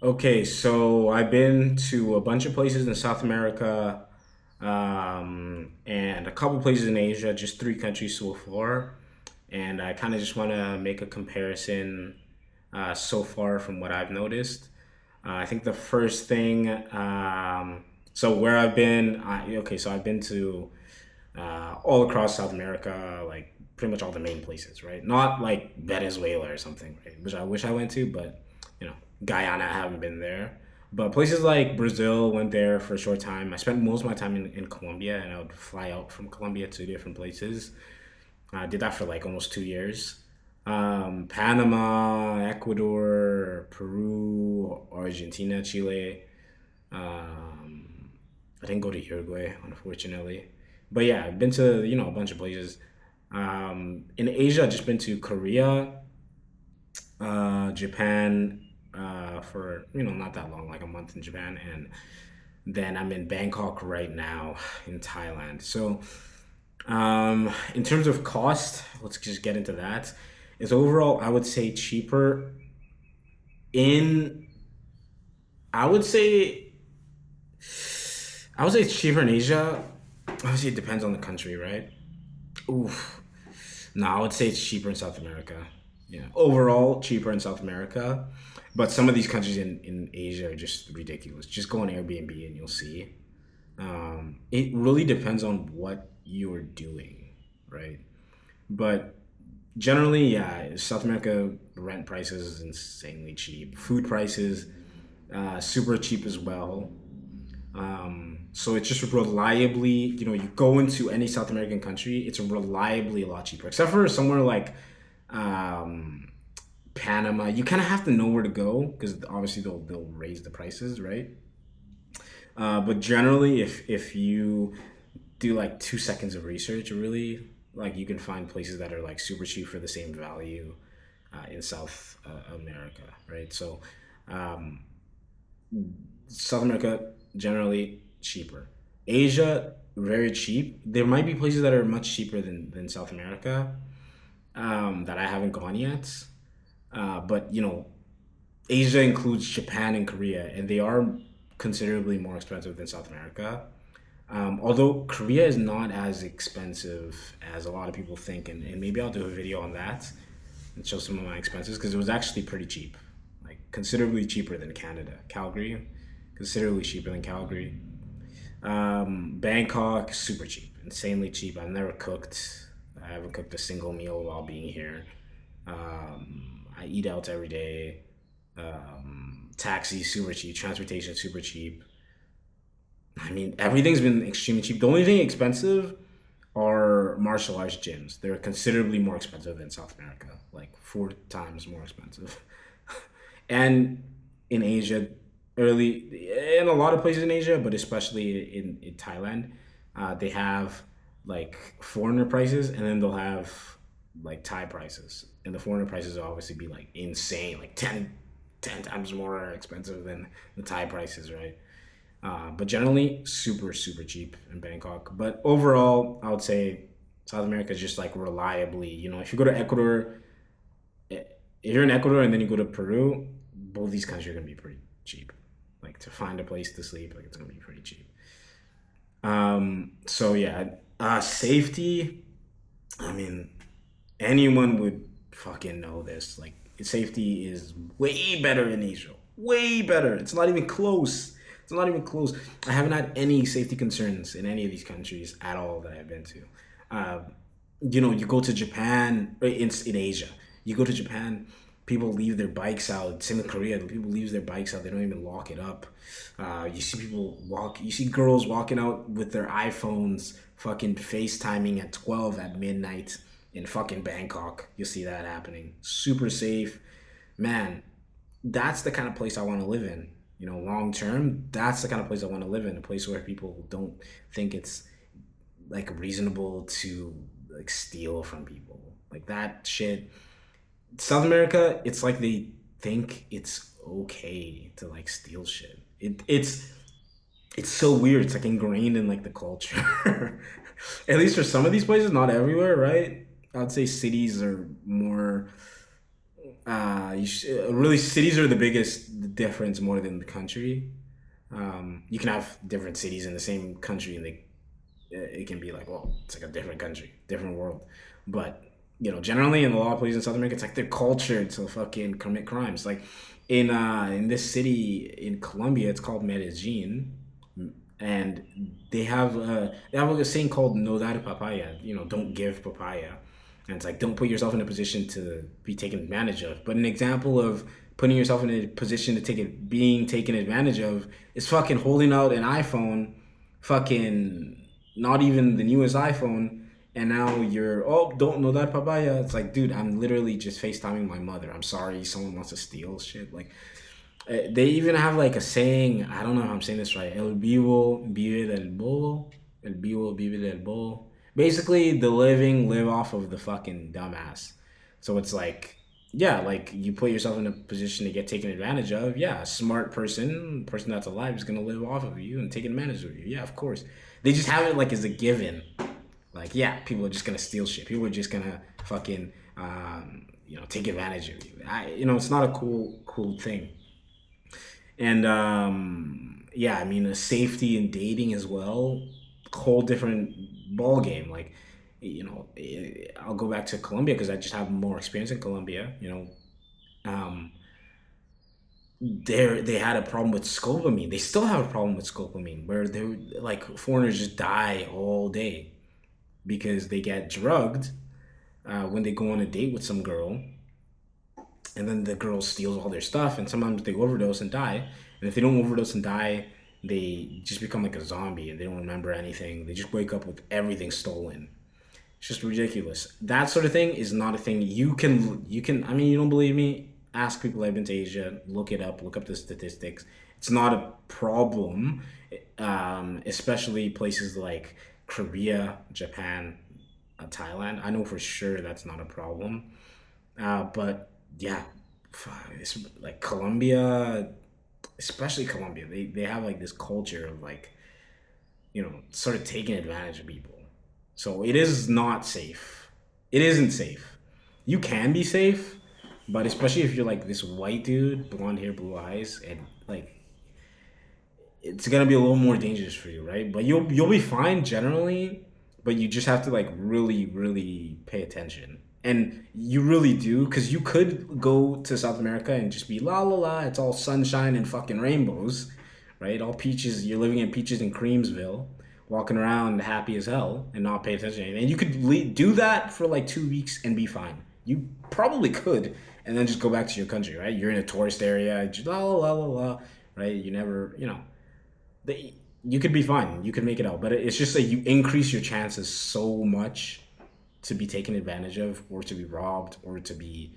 Okay, so I've been to a bunch of places in South America, and a couple places in Asia, just three countries so far. And I kind of just want to make a comparison so far from what I've noticed. I think the first thing, so where I've been, so I've been to all across South America, like pretty much all the main places, right? Not like Venezuela or something, right? Which I wish I went to, but Guyana, I haven't been there. But places like Brazil, went there for a short time. I spent most of my time in Colombia, and I would fly out from Colombia to different places. I did that for like almost 2 years. Panama, Ecuador, Peru, Argentina, Chile. I didn't go to Uruguay, unfortunately. But yeah, I've been to a bunch of places. In Asia, I've just been to Korea, Japan, for not that long, like a month in Japan, and then I'm in Bangkok right now in Thailand. So in terms of cost, let's just get into that. Is overall, I would say cheaper in. I would say I would say it's cheaper in Asia. Obviously, it depends on the country, right? Oof. No, I would say it's cheaper in South America. Yeah, overall cheaper in South America, but some of these countries in Asia are just ridiculous. Just go on Airbnb and you'll see. It really depends on what you're doing, right? But generally, yeah, South America rent prices is insanely cheap. Food prices, super cheap as well. So it's just reliably, you go into any South American country, it's reliably a lot cheaper, except for somewhere like um, Panama. You kind of have to know where to go because obviously they'll raise the prices, right? But generally, if you do like 2 seconds of research, really, like you can find places that are like super cheap for the same value in South America, right? So South America generally cheaper. Asia very cheap. There might be places that are much cheaper than South America that I haven't gone yet. But Asia includes Japan and Korea, and they are considerably more expensive than South America. Although Korea is not as expensive as a lot of people think, and maybe I'll do a video on that and show some of my expenses because it was actually pretty cheap, like considerably cheaper than Canada. Calgary, considerably cheaper than Calgary. Bangkok, super cheap, insanely cheap. I've never cooked. I haven't cooked a single meal while being here. I eat out every day. Taxi super cheap. Transportation super cheap. I mean, everything's been extremely cheap. The only thing expensive are martial arts gyms. They're considerably more expensive than South America, like 4 times more expensive. And in Asia, early in a lot of places in Asia, but especially in Thailand, they have like foreigner prices, and then they'll have like Thai prices, and the foreigner prices will obviously be like insane, like ten times more expensive than the Thai prices, right? But generally, super super cheap in Bangkok. But overall, I would say South America is just like reliably. If you go to Ecuador, if you're in Ecuador and then you go to Peru, both these countries are gonna be pretty cheap. Like to find a place to sleep, like it's gonna be pretty cheap. So yeah, safety. I mean, anyone would fucking know this. Like safety is way better in Asia. Way better. It's not even close. It's not even close. I haven't had any safety concerns in any of these countries at all that I've been to. Uh, you go to Japan, in Asia. You go to Japan, people leave their bikes out. Same with Korea, people leave their bikes out. They don't even lock it up. You see people walk. You see girls walking out with their iPhones, fucking FaceTiming at 12 at midnight in fucking Bangkok. You see that happening. Super safe, man. That's the kind of place I want to live in. Long term, that's the kind of place I want to live in. A place where people don't think it's like reasonable to like steal from people. Like that shit. South America, it's like they think it's okay to like steal shit. It's so weird. It's like ingrained in like the culture. At least for some of these places, not everywhere, right? I'd say cities are more really cities are the difference more than the country. You can have different cities in the same country, and it can be like, well, it's like a different country, different world. But generally in a lot of places in South America, it's like they're cultured to fucking commit crimes. Like in this city in Colombia, it's called Medellin, and they have like a saying called "no dar papaya." Don't give papaya, and it's like don't put yourself in a position to be taken advantage of. But an example of putting yourself in a position to take it being taken advantage of is fucking holding out an iPhone, fucking not even the newest iPhone, and now you're, oh, don't know that papaya. It's like, dude, I'm literally just FaceTiming my mother. I'm sorry, someone wants to steal shit. Like, they even have like a saying. I don't know how I'm saying this right. El vivo vive del bobo. El vivo vive del bobo. Basically, the living live off of the fucking dumbass. So it's like, yeah, like you put yourself in a position to get taken advantage of. Yeah, a smart person that's alive is gonna live off of you and take advantage of you. Yeah, of course. They just have it like as a given. Like, yeah, people are just gonna steal shit. People are just gonna fucking, take advantage of you. It's not a cool thing. And yeah, I mean, safety and dating as well, whole different ball game. Like, I'll go back to Colombia because I just have more experience in Colombia. Um, they had a problem with scopamine. They still have a problem with scopamine, where they like foreigners just die all day because they get drugged when they go on a date with some girl, and then the girl steals all their stuff, and sometimes they overdose and die. And if they don't overdose and die, they just become like a zombie and they don't remember anything. They just wake up with everything stolen. It's just ridiculous. That sort of thing is not a thing you can. I mean, you don't believe me? Ask people that have been to Asia. Look it up. Look up the statistics. It's not a problem, especially places like Korea, Japan, Thailand. I know for sure that's not a problem. But yeah, it's like Colombia, especially Colombia. They have like this culture of like, sort of taking advantage of people. So it is not safe. It isn't safe. You can be safe, but especially if you're like this white dude, blonde hair, blue eyes, and like it's gonna be a little more dangerous for you, right? But you'll be fine generally, but you just have to like really really pay attention. And you really do, because you could go to South America and just be la la la, it's all sunshine and fucking rainbows, right? All peaches, you're living in peaches and creamsville, walking around happy as hell and not pay attention to anything. And you could do that for like 2 weeks and be fine. You probably could, and then just go back to your country, right? You're in a tourist area, just la la la la la, right? You never, you could be fine. You could make it out, but it's just that you increase your chances so much to be taken advantage of, or to be robbed, or to be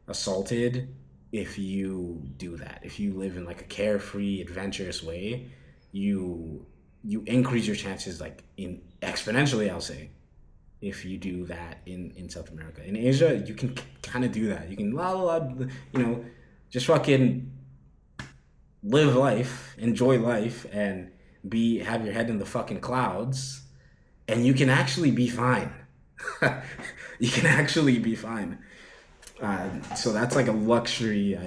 assaulted if you do that. If you live in like a carefree, adventurous way, you increase your chances like in exponentially, I'll say, if you do that in South America. In Asia, you can kind of do that. You can la la la, just fucking live life, enjoy life, and have your head in the fucking clouds, and you can actually be fine. You can actually be fine. So that's like a luxury.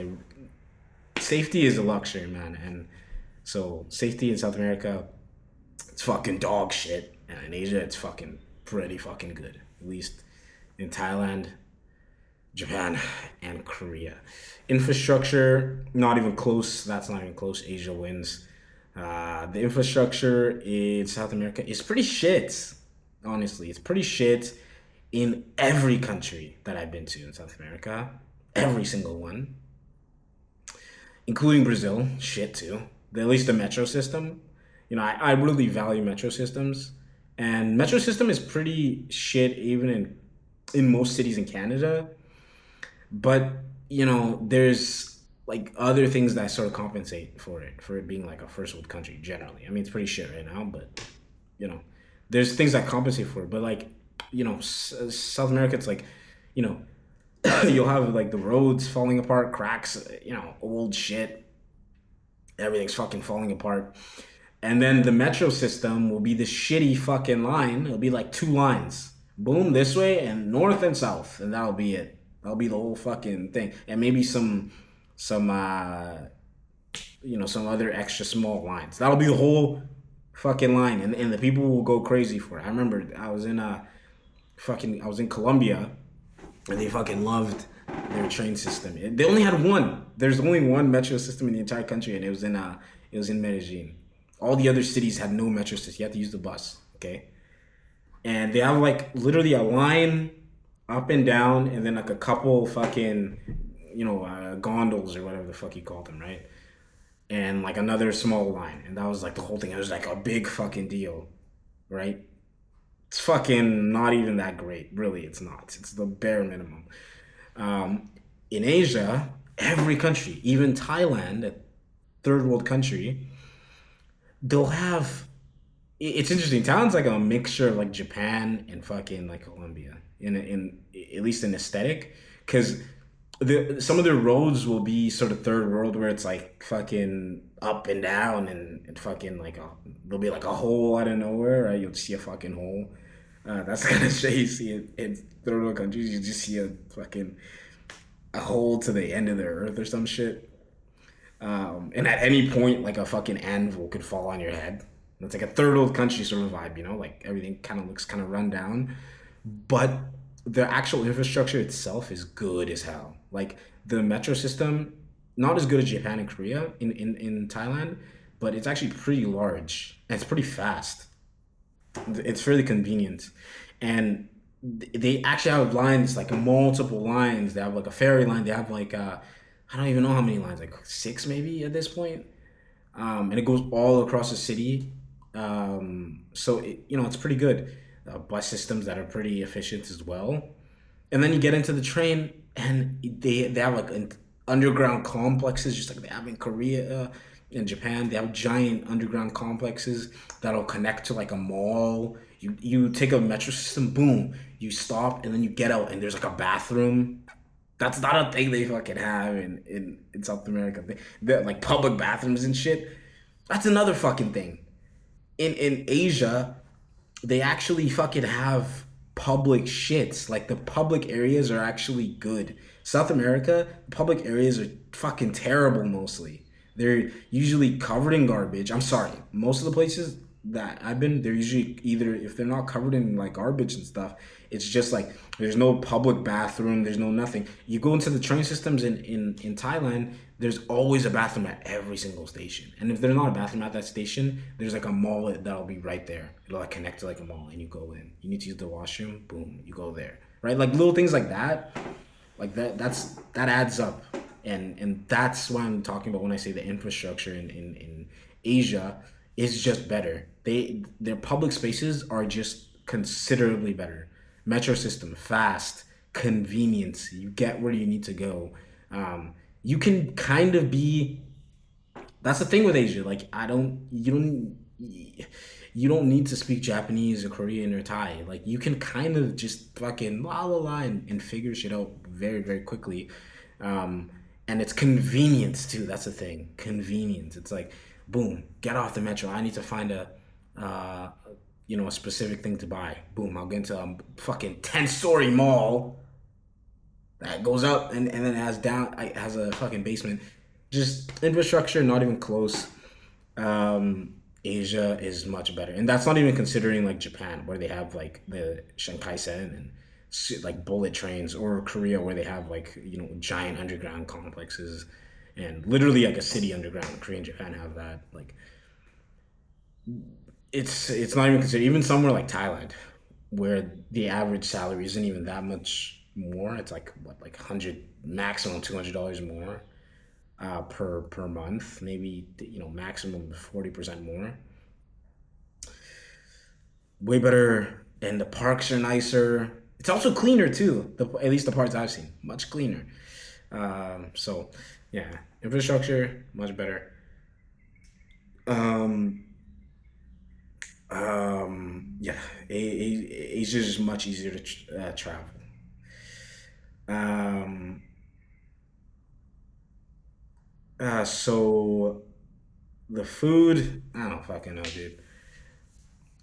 Safety is a luxury, man, and so safety in South America, it's fucking dog shit, and in Asia, it's fucking pretty fucking good. At least in Thailand, Japan, and Korea. Infrastructure, not even close. That's not even close. Asia wins. The infrastructure in South America is pretty shit. Honestly, it's pretty shit in every country that I've been to in South America. Every single one, including Brazil. Shit too. At least the metro system. I really value metro systems, and metro system is pretty shit even in most cities in Canada. But there's like other things that sort of compensate for it being like a first world country generally. I mean, it's pretty shit right now, but you know, there's things that compensate for it. But like, South America, it's like, you know, you'll have like the roads falling apart, cracks, old shit. Everything's fucking falling apart. And then the metro system will be this shitty fucking line. It'll be like two lines. Boom, this way and north and south. And that'll be it. That'll be the whole fucking thing. And maybe some some other extra small lines. That'll be the whole fucking line, and the people will go crazy for it. I remember I was in Colombia, and they fucking loved their train system. They only had one. There's only one metro system in the entire country, and it was in Medellin. All the other cities had no metro system. You had to use the bus. Okay, and they have like literally a line up and down, and then like a couple fucking gondolas or whatever the fuck you call them, right? And like another small line, and that was like the whole thing. It was like a big fucking deal, right? It's fucking not even that great, really. It's not. It's the bare minimum. Um, in Asia, every country, even Thailand, a third world country, they'll have. It's interesting. Thailand's like a mixture of like Japan and fucking like Colombia in at least in aesthetic, because some of their roads will be sort of third world where it's like fucking up and down and fucking like there'll be like a hole out of nowhere, right? You'll see a fucking hole. That's the kind of shit you see in third world countries. You just see a hole to the end of the earth or some shit. And at any point, like a fucking anvil could fall on your head. It's like a third world country sort of vibe, like everything kind of looks kind of run down. But the actual infrastructure itself is good as hell. Like the metro system, not as good as Japan and Korea in Thailand, but it's actually pretty large and it's pretty fast. It's fairly convenient. And they actually have lines, like multiple lines. They have like a ferry line. They have like, I don't even know how many lines, like six maybe at this point. And it goes all across the city. So it's pretty good. Bus systems that are pretty efficient as well. And then you get into the train, and they have like underground complexes, just like they have in Korea and Japan. They have giant underground complexes that'll connect to like a mall. You take a metro system, boom, you stop, and then you get out, and there's like a bathroom. That's not a thing they fucking have in South America. They're like public bathrooms and shit. That's another fucking thing. In Asia, they actually fucking have public shits. Like the public areas are actually good. South America, public areas are fucking terrible mostly. They're usually covered in garbage. I'm sorry. Most of the places that I've been, they're usually either, if they're not covered in like garbage and stuff, it's just like there's no public bathroom, there's no nothing. You go into the train systems in Thailand, there's always a bathroom at every single station. And if there's not a bathroom at that station, there's like a mall that'll be right there. It'll like connect to like a mall, and you go in. You need to use the washroom, boom, you go there. Right? Like little things like that. Like that adds up. And that's why I'm talking about when I say the infrastructure in Asia is just better. Their public spaces are just considerably better. Metro system, fast, convenience. You get where you need to go. You can kind of be. That's the thing with Asia. Like you don't need to speak Japanese or Korean or Thai. Like you can kind of just fucking la la la and figure shit out very very quickly. And it's convenience too. That's the thing. Convenience. It's like, boom, get off the metro. I need to find uh, a specific thing to buy. Boom, I'll get into a fucking 10-story mall that goes up and then it has a fucking basement. Just infrastructure, not even close. Asia is much better, and that's not even considering like Japan, where they have like the Shinkansen and like bullet trains, or Korea, where they have like giant underground complexes and literally like a city underground. Korea and Japan have that. Like it's not even considered. Even somewhere like Thailand, where the average salary isn't even that much more. It's like what, like 100, maximum $200 more per month, maybe maximum 40% more. Way better, and the parks are nicer. It's also cleaner too. At least the parts I've seen, much cleaner. So yeah, infrastructure much better. Um, yeah, Asia is just much easier to travel. Um, so the food, I don't fucking know, dude.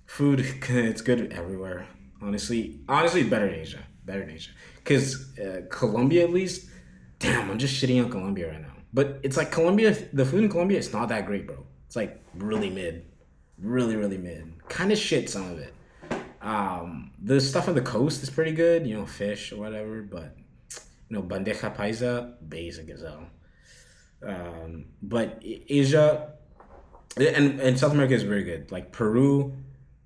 Food, it's good everywhere. Honestly, better in Asia. Better in Asia. Because Colombia, at least, damn, I'm just shitting on Colombia right now. But it's like Colombia. The food in Colombia, it's not that great, bro. It's like really mid, really mid. Kind of shit some of it. The stuff on the coast is pretty good, you know, fish or whatever. But bandeja paisa, basic as hell. But Asia and South America is very good. Like Peru,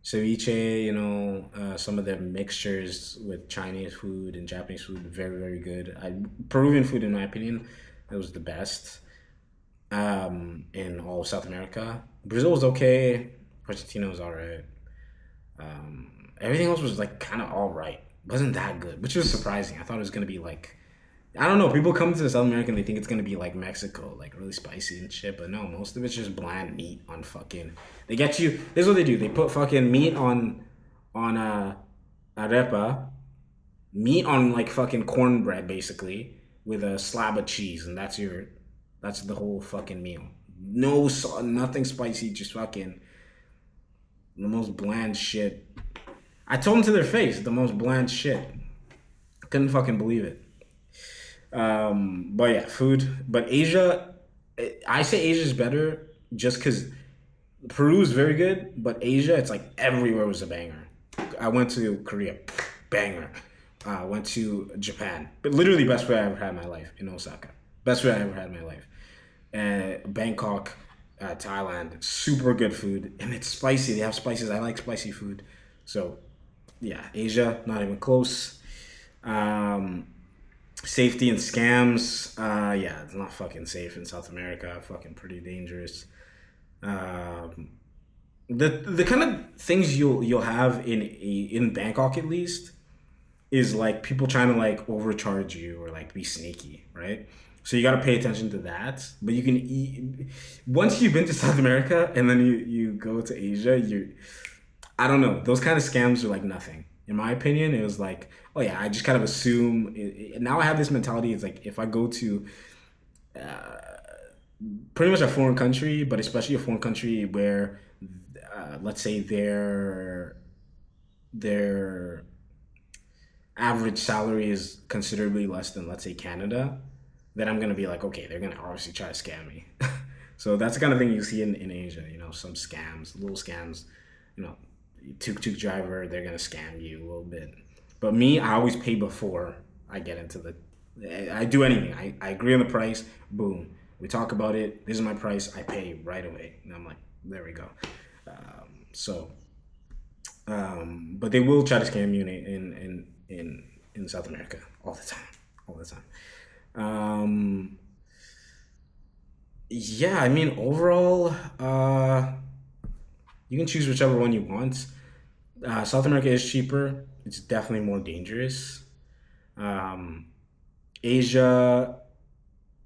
ceviche, some of the mixtures with Chinese food and Japanese food, very good. Peruvian food, in my opinion, it was the best in all of South America. Brazil was okay. Argentina was all right. Everything else was like kind of all right. Wasn't that good, which was surprising. I thought it was gonna be like I don't know. People come to South America and they think it's gonna be like Mexico, like really spicy and shit. But no, most of it's just bland meat on fucking. They get you. This is what they do. They put fucking meat on a arepa, meat on like fucking cornbread basically with a slab of cheese, and that's the whole fucking meal. No salt, nothing spicy, just fucking the most bland shit. I told them to their face, the most bland shit. Couldn't fucking believe it. But yeah, food. But Asia, I say Asia's better just because Peru's very good, but Asia, it's like everywhere was a banger. I went to Korea, banger. Went to Japan, but literally best food I ever had in my life in Osaka. Best food I ever had in my life. Bangkok, Thailand, super good food, and it's spicy. They have spices. I like spicy food, so yeah, Asia, not even close. Um, Safety and scams. Yeah, it's not fucking safe in South America. Fucking pretty dangerous. Um, the kind of things you'll have in Bangkok at least is like people trying to like overcharge you or like be sneaky, right? So you got to pay attention to that. But you can eat once you've been to South America and then you go to Asia, I don't know. Those kind of scams are like nothing. In my opinion, it was like, oh yeah, I just kind of assume. Now I have this mentality. It's like if I go to pretty much a foreign country, but especially a foreign country where, let's say their average salary is considerably less than, let's say, Canada, then I'm gonna be like, okay, they're gonna obviously try to scam me. So that's the kind of thing you see in Asia. Some scams, little scams. You know, tuk driver, they're gonna scam you a little bit. But me, I always pay before I get into the. I do anything. I agree on the price. Boom. We talk about it. This is my price. I pay right away. And I'm like, there we go. So, but they will try to scam you in South America all the time, all the time. Um, yeah, I mean overall, you can choose whichever one you want. South America is cheaper. It's definitely more dangerous. Um, Asia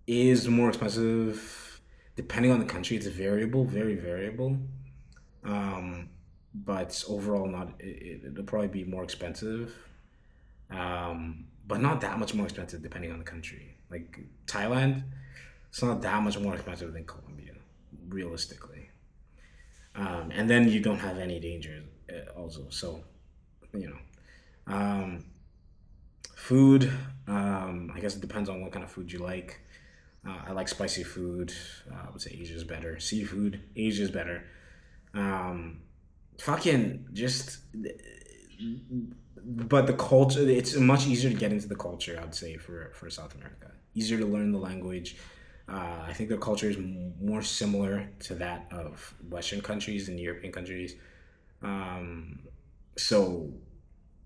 is more expensive. Depending on the country, it's variable, very variable. Um, but overall, not it'll probably be more expensive. But not that much more expensive depending on the country. Like Thailand, it's not that much more expensive than Colombia, realistically. And then you don't have any danger also. So, you know, um, food. I guess it depends on what kind of food you like. I like spicy food. I would say Asia's better. Seafood, Asia's better. Um, Fucking just, but the culture. It's much easier to get into the culture. I would say for South America, easier to learn the language. I think their culture is more similar to that of Western countries and European countries. Um, so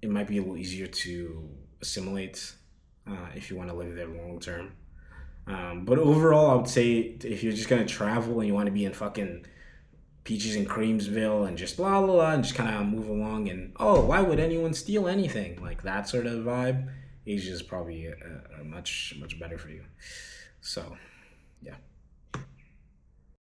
it might be a little easier to assimilate if you want to live there long term. But overall, I would say if you're just gonna travel and you want to be in fucking peaches and creamsville and just blah blah blah and just kind of move along and oh, why would anyone steal anything like that sort of vibe? Asia is probably much better for you. So, yeah.